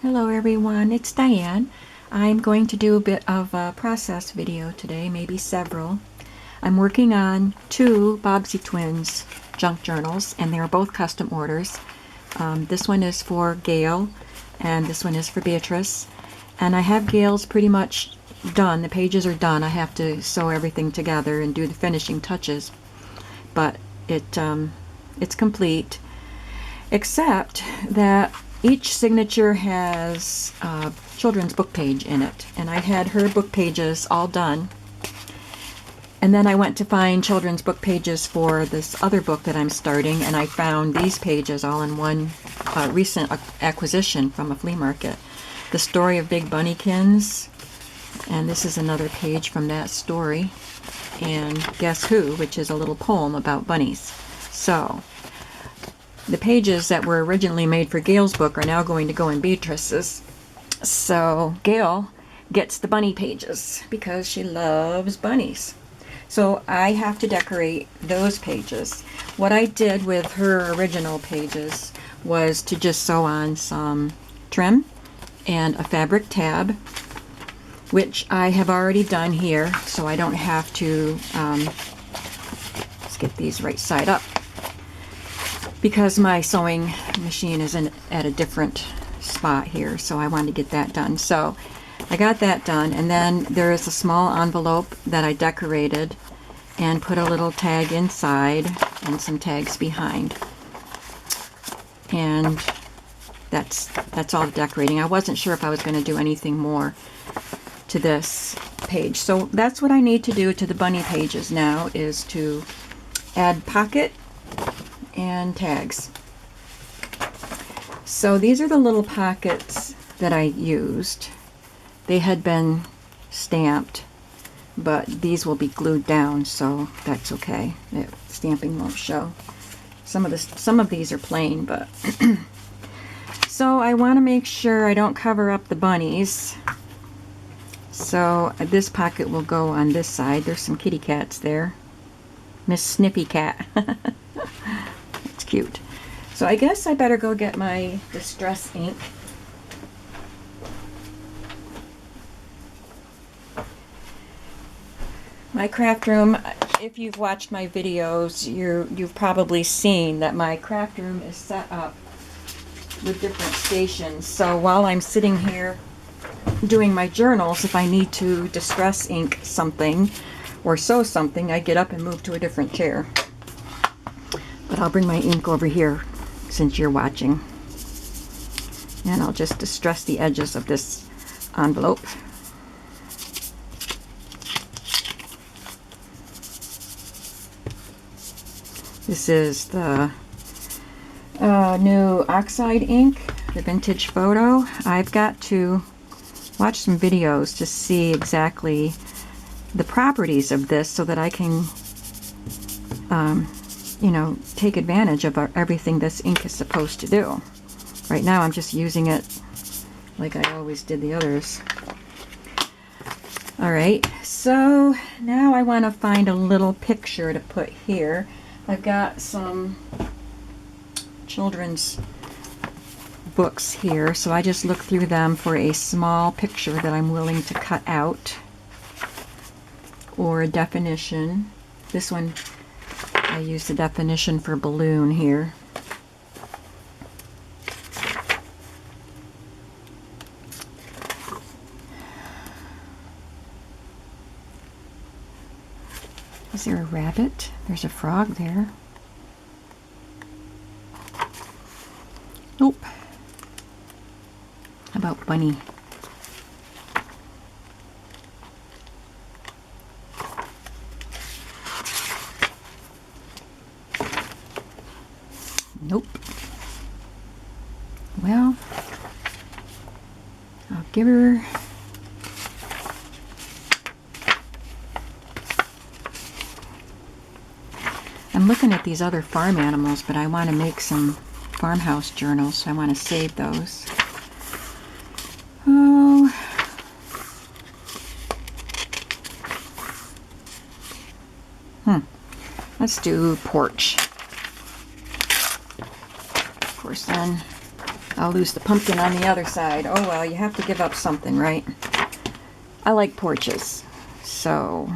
Hello everyone, it's Diane. I'm going to do a bit of a process video today, maybe several. I'm working on two Bobbsey Twins junk journals, and they are both custom orders. This one is for Gail, and this one is for Beatrice. And I have Gail's pretty much done. The pages are done. I have to sew everything together and do the finishing touches. But it's complete, except that each signature has a children's book page in it, and I had her book pages all done, and then I went to find children's book pages for this other book that I'm starting, and I found these pages all in one recent acquisition from a flea market. The Story of Big Bunnykins, and this is another page from that story, and Guess Who, which is a little poem about bunnies. So the pages that were originally made for Gail's book are now going to go in Beatrice's. So Gail gets the bunny pages because she loves bunnies. So I have to decorate those pages. What I did with her original pages was to just sew on some trim and a fabric tab, which I have already done here, so I don't have to let's get these right side up, because my sewing machine is at a different spot here, so I wanted to get that done. So I got that done, and then there is a small envelope that I decorated and put a little tag inside and some tags behind. And that's all the decorating. I wasn't sure if I was going to do anything more to this page. So that's what I need to do to the bunny pages now, is to add pocket and tags. So these are the little pockets that I used. They had been stamped, but these will be glued down, so that's okay. The stamping won't show. Some of these are plain, but so I want to make sure I don't cover up the bunnies. So this pocket will go on this side. There's some kitty cats there. Miss Snippy Cat. It's cute. So I guess I better go get my distress ink. My craft room, if you've watched my videos, you've probably seen that my craft room is set up with different stations. So while I'm sitting here doing my journals, if I need to distress ink something or sew something, I get up and move to a different chair. But I'll bring my ink over here since you're watching. And I'll just distress the edges of this envelope. This is the new oxide ink, the vintage photo. I've got to watch some videos to see exactly the properties of this so that I can you know, take advantage of everything this ink is supposed to do. Right now I'm just using it like I always did the others. Alright, so now I want to find a little picture to put here. I've got some children's books here, so I just look through them for a small picture that I'm willing to cut out, or a definition. This one, I use the definition for balloon here. Is there a rabbit? There's a frog there. Nope. How about bunny? Nope. Well, I'll give her I'm looking at these other farm animals, but I want to make some farmhouse journals, so I want to save those. Oh, let's do porch. Of course, then I'll lose the pumpkin on the other side. Oh well, you have to give up something, right? I like porches, so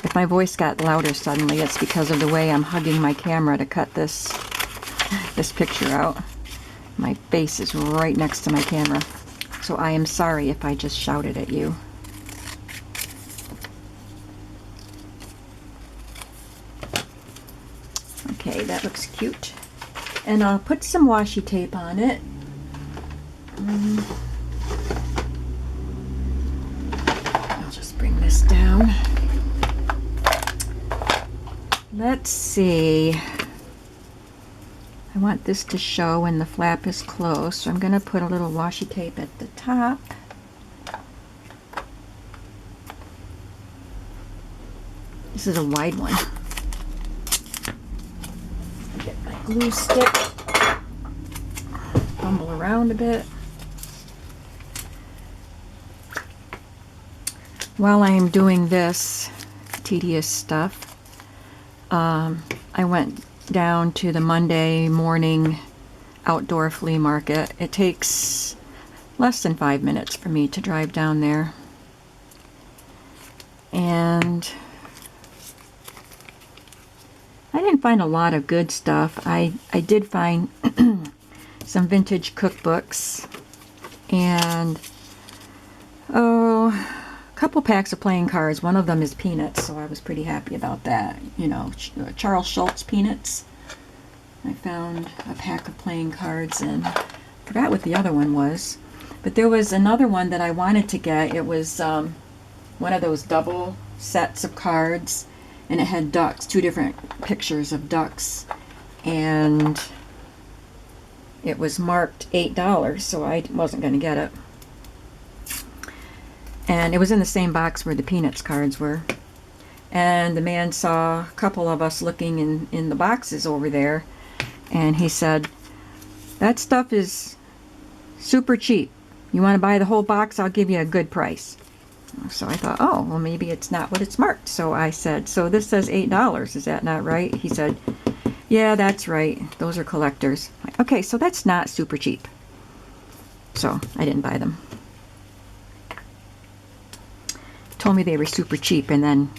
if my voice got louder suddenly, it's because of the way I'm hugging my camera to cut this picture out. My face is right next to my camera, so I am sorry if I just shouted at you. Okay, that looks cute. And I'll put some washi tape on it. I'll just bring this down. Let's see. I want this to show when the flap is closed, so I'm going to put a little washi tape at the top. This is a wide one. Get my glue stick. Fumble around a bit. While I am doing this tedious stuff, I went down to the Monday morning outdoor flea market. It takes less than 5 minutes for me to drive down there. And I didn't find a lot of good stuff. I did find some vintage cookbooks and a couple packs of playing cards. One of them is peanuts, so I was pretty happy about that. You know, Charles Schulz peanuts. I found a pack of playing cards and I forgot what the other one was. But there was another one that I wanted to get. It was one of those double sets of cards, and it had ducks, 2 different pictures of ducks, and it was marked $8, so I wasn't going to get it. And it was in the same box where the Peanuts cards were. And the man saw a couple of us looking in the boxes over there, and he said, "That stuff is super cheap. You want to buy the whole box? I'll give you a good price." So I thought, oh, well, maybe it's not what it's marked. So I said, "So this says $8. Is that not right?" He said, "Yeah, that's right. Those are collectors." Okay, so that's not super cheap. So I didn't buy them. Told me they were super cheap, and then,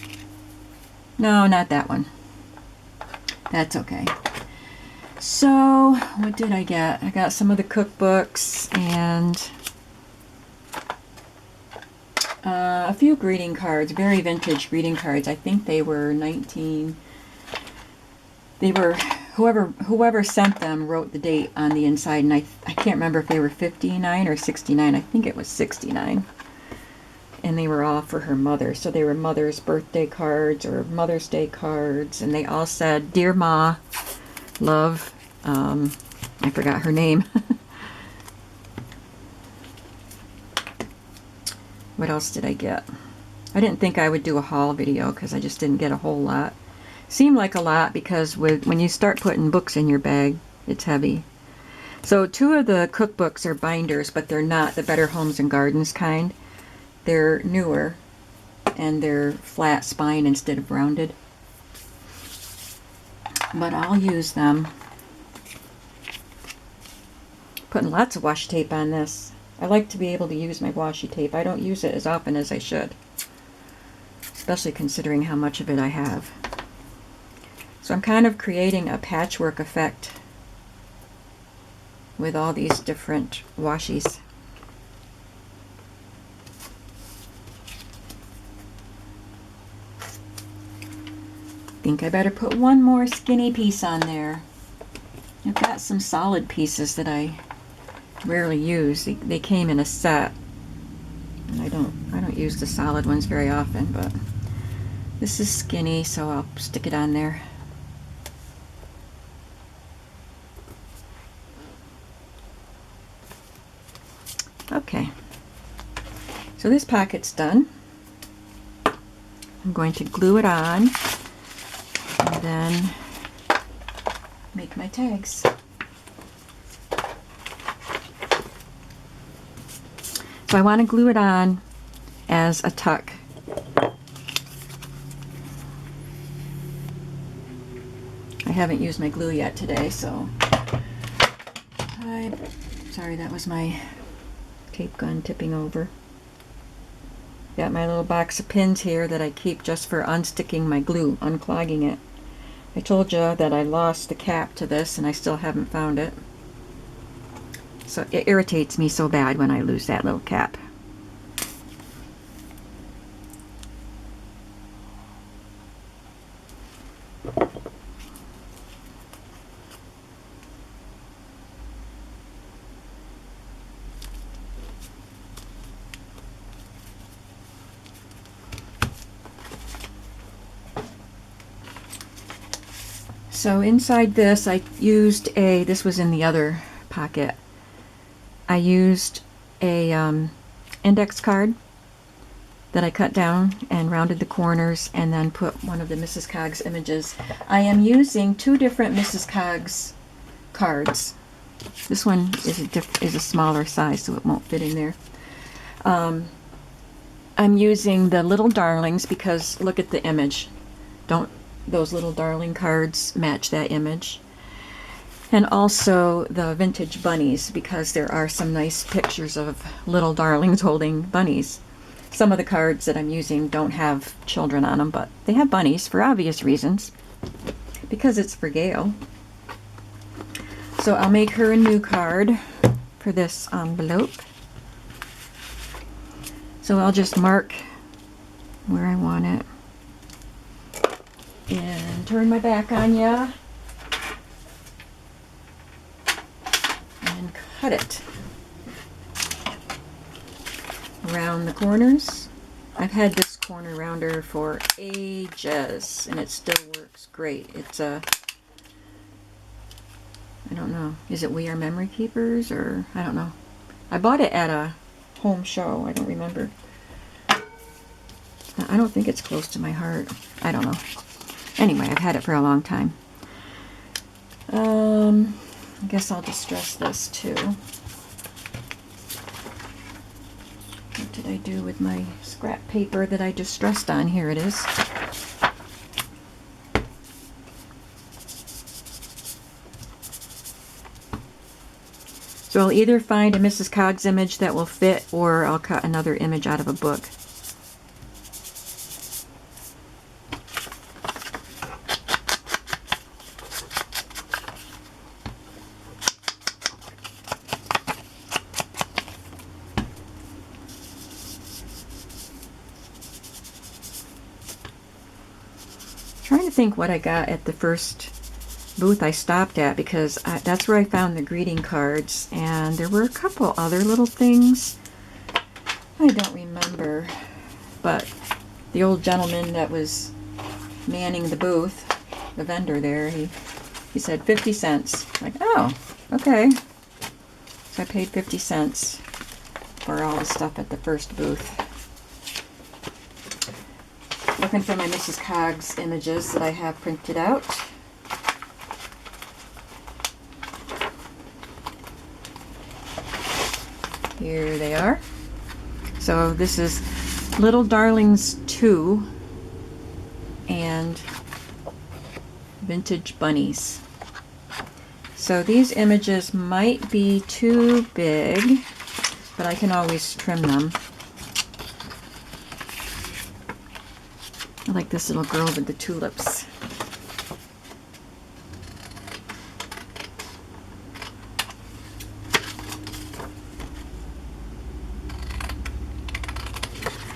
no, not that one. That's okay. So what did I get? I got some of the cookbooks and a few greeting cards, very vintage greeting cards. I think they were whoever sent them wrote the date on the inside, and I can't remember if they were 59 or 69. I think it was 69. And they were all for her mother. So they were mother's birthday cards or Mother's Day cards, and they all said, "Dear Ma, love," I forgot her name. What else did I get? I didn't think I would do a haul video because I just didn't get a whole lot. Seemed like a lot because when you start putting books in your bag, it's heavy. So 2 of the cookbooks are binders, but they're not the Better Homes and Gardens kind. They're newer, and they're flat spine instead of rounded. But I'll use them. Putting lots of washi tape on this. I like to be able to use my washi tape. I don't use it as often as I should, especially considering how much of it I have. So I'm kind of creating a patchwork effect with all these different washis. Think I better put one more skinny piece on there. I've got some solid pieces that I rarely use. They came in a set, and I don't use the solid ones very often, but this is skinny, so I'll stick it on there. Okay, so this pocket's done. I'm going to glue it on and then make my tags. So I want to glue it on as a tuck. I haven't used my glue yet today, so Sorry, that was my tape gun tipping over. Got my little box of pins here that I keep just for unsticking my glue, unclogging it. I told you that I lost the cap to this and I still haven't found it. So it irritates me so bad when I lose that little cap. So inside this, I used this was in the other pocket. I used a index card that I cut down and rounded the corners and then put one of the Mrs. Coggs images. I am using two different Mrs. Coggs cards. This one is a smaller size, so it won't fit in there. I'm using the Little Darlings because look at the image. Those Little Darling cards match that image. And also the vintage bunnies because there are some nice pictures of little darlings holding bunnies. Some of the cards that I'm using don't have children on them, but they have bunnies for obvious reasons because it's for Gail. So I'll make her a new card for this envelope. So I'll just mark where I want it and turn my back on ya and cut it around the corners. I've had this corner rounder for ages and it still works great. It's I don't know, is it We Are Memory Keepers or I don't know. I bought it at a home show, I don't remember. I don't think it's close to my heart. I don't know. Anyway, I've had it for a long time. I guess I'll distress this too. What did I do with my scrap paper that I distressed on? Here it is. So I'll either find a Mrs. Coggs image that will fit or I'll cut another image out of a book. Trying to think what I got at the first booth I stopped at because that's where I found the greeting cards, and there were a couple other little things I don't remember, but the old gentleman that was manning the booth, the vendor there, he said 50 cents. Like, oh, okay. So I paid 50 cents for all the stuff at the first booth. Looking for my Mrs. Coggs images that I have printed out. Here they are. So this is Little Darlings 2 and Vintage Bunnies. So these images might be too big, but I can always trim them. I like this little girl with the tulips.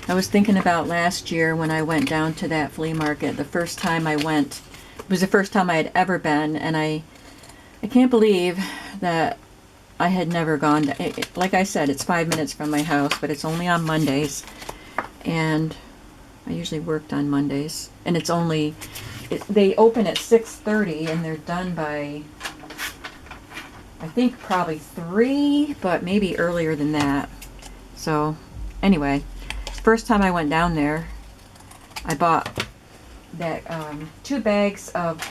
I was thinking about last year when I went down to that flea market. The first time I went, it was the first time I had ever been, and I can't believe that I had never gone. Like I said, it's 5 minutes from my house, but it's only on Mondays, and I usually worked on Mondays, and it's only, they open at 6:30 and they're done by, I think probably 3, but maybe earlier than that. So anyway, first time I went down there, I bought that 2 bags of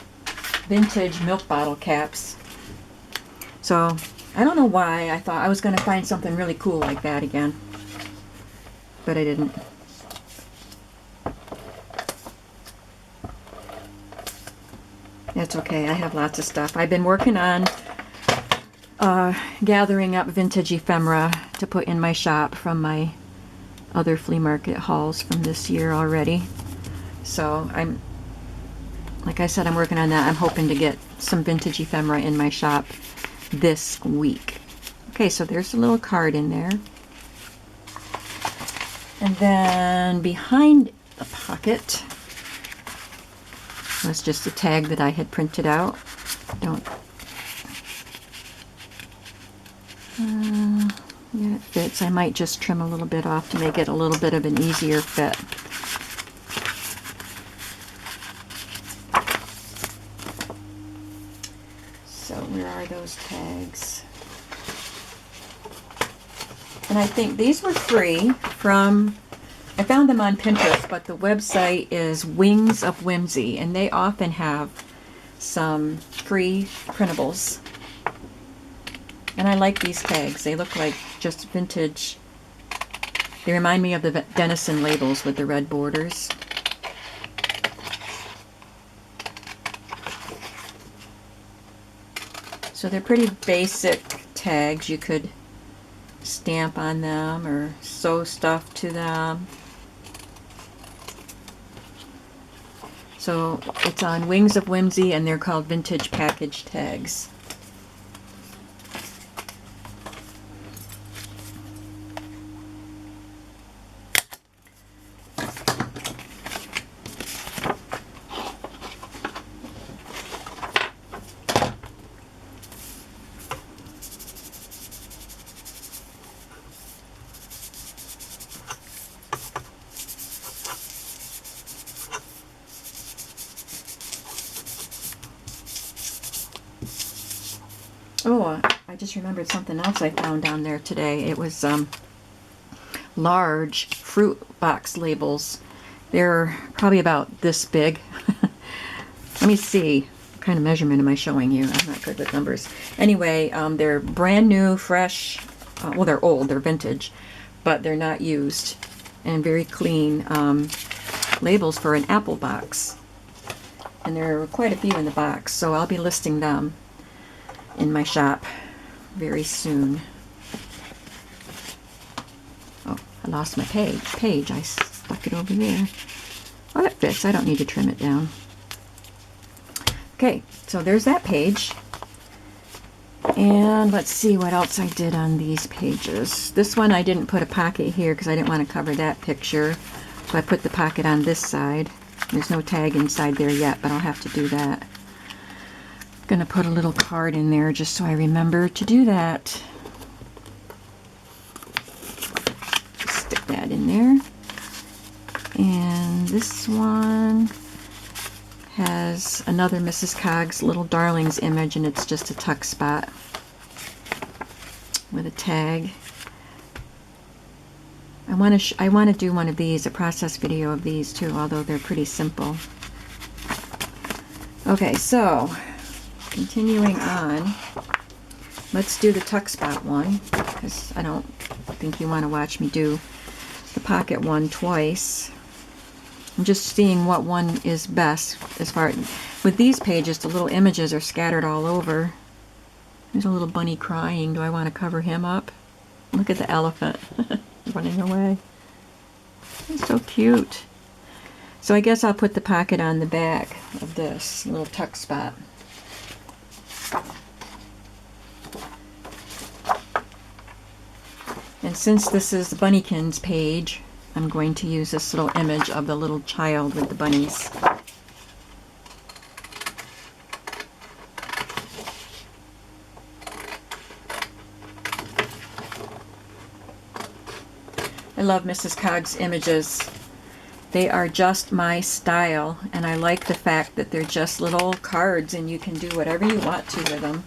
vintage milk bottle caps. So I don't know why I thought I was going to find something really cool like that again, but I didn't. That's okay, I have lots of stuff. I've been working on gathering up vintage ephemera to put in my shop from my other flea market hauls from this year already. So like I said, I'm working on that. I'm hoping to get some vintage ephemera in my shop this week. Okay, so there's a little card in there. And then behind the pocket was just a tag that I had printed out. Yeah, it fits. I might just trim a little bit off to make it a little bit of an easier fit. So where are those tags? And I think these were free from, I found them on Pinterest, but the website is Wings of Whimsy, and they often have some free printables. And I like these tags. They look like just vintage. They remind me of the Denison labels with the red borders. So they're pretty basic tags. You could stamp on them or sew stuff to them. So it's on Wings of Whimsy, and they're called vintage package tags. Oh, I just remembered something else I found down there today. It was large fruit box labels. They're probably about this big. Let me see. What kind of measurement am I showing you? I'm not good with numbers. Anyway, they're brand new, fresh. Well, they're old. They're vintage, but they're not used. And very clean labels for an apple box. And there are quite a few in the box, so I'll be listing them in my shop very soon. Oh, I lost my page. I stuck it over there. Oh, that fits. I don't need to trim it down. Okay, so there's that page. And let's see what else I did on these pages. This one I didn't put a pocket here because I didn't want to cover that picture. So I put the pocket on this side. There's no tag inside there yet, but I'll have to do that. Gonna put a little card in there just so I remember to do that. Stick that in there. And this one has another Mrs. Coggs Little Darlings image, and it's just a tuck spot with a tag. I want to do one of these, a process video of these too, although they're pretty simple. Okay, so continuing on, let's do the tuck spot one, because I don't think you want to watch me do the pocket one twice. I'm just seeing what one is best as far as, with these pages, the little images are scattered all over. There's a little bunny crying. Do I want to cover him up? Look at the elephant running away. He's so cute. So I guess I'll put the pocket on the back of this little tuck spot. And since this is the Bunnykins page, I'm going to use this little image of the little child with the bunnies. I love Mrs. Coggs' images. They are just my style, and I like the fact that they're just little cards and you can do whatever you want to with them.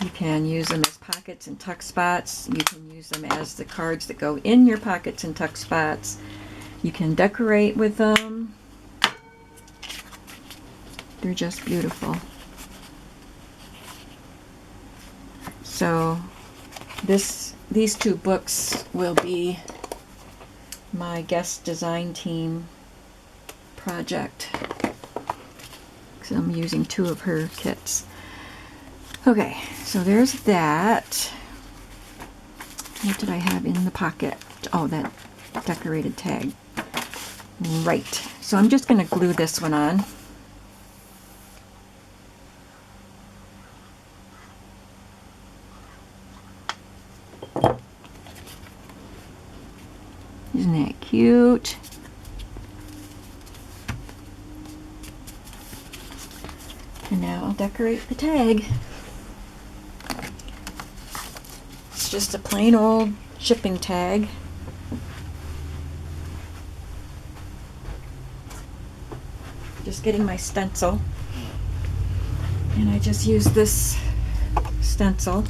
You can use them as pockets and tuck spots. You can use them as the cards that go in your pockets and tuck spots. You can decorate with them. They're just beautiful. So these two books will be my guest design team project. because I'm using 2 of her kits. Okay, so there's that. What did I have in the pocket? Oh, that decorated tag. Right, so I'm just going to glue this one on. Isn't that cute? And now I'll decorate the tag. It's just a plain old shipping tag. Just getting my stencil. And I just use this stencil.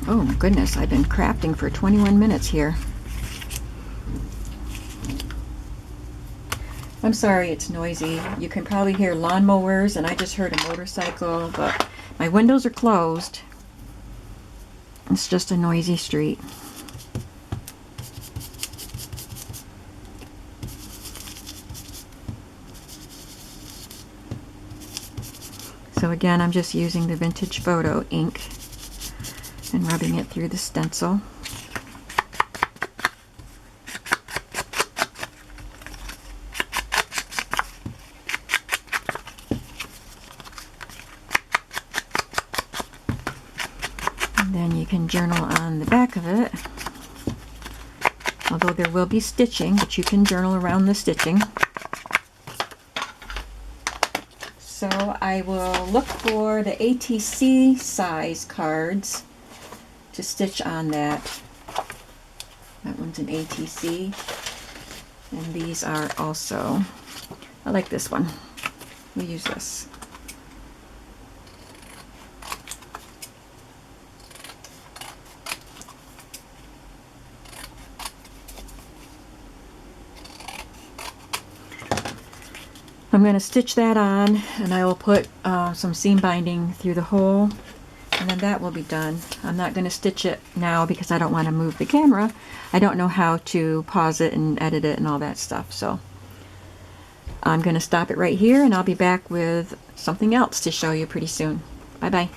Oh my goodness, I've been crafting for 21 minutes here. I'm sorry it's noisy. You can probably hear lawnmowers, and I just heard a motorcycle, but my windows are closed. It's just a noisy street. So again, I'm just using the Vintage Photo ink and rubbing it through the stencil. And then you can journal on the back of it. Although there will be stitching, but you can journal around the stitching. So I will look for the ATC size cards to stitch on that. That one's an ATC. And these are also, I like this one. We'll use this. I'm going to stitch that on, and I will put some seam binding through the hole, and then that will be done. I'm not going to stitch it now because I don't want to move the camera. I don't know how to pause it and edit it and all that stuff, so I'm going to stop it right here, and I'll be back with something else to show you pretty soon. Bye bye.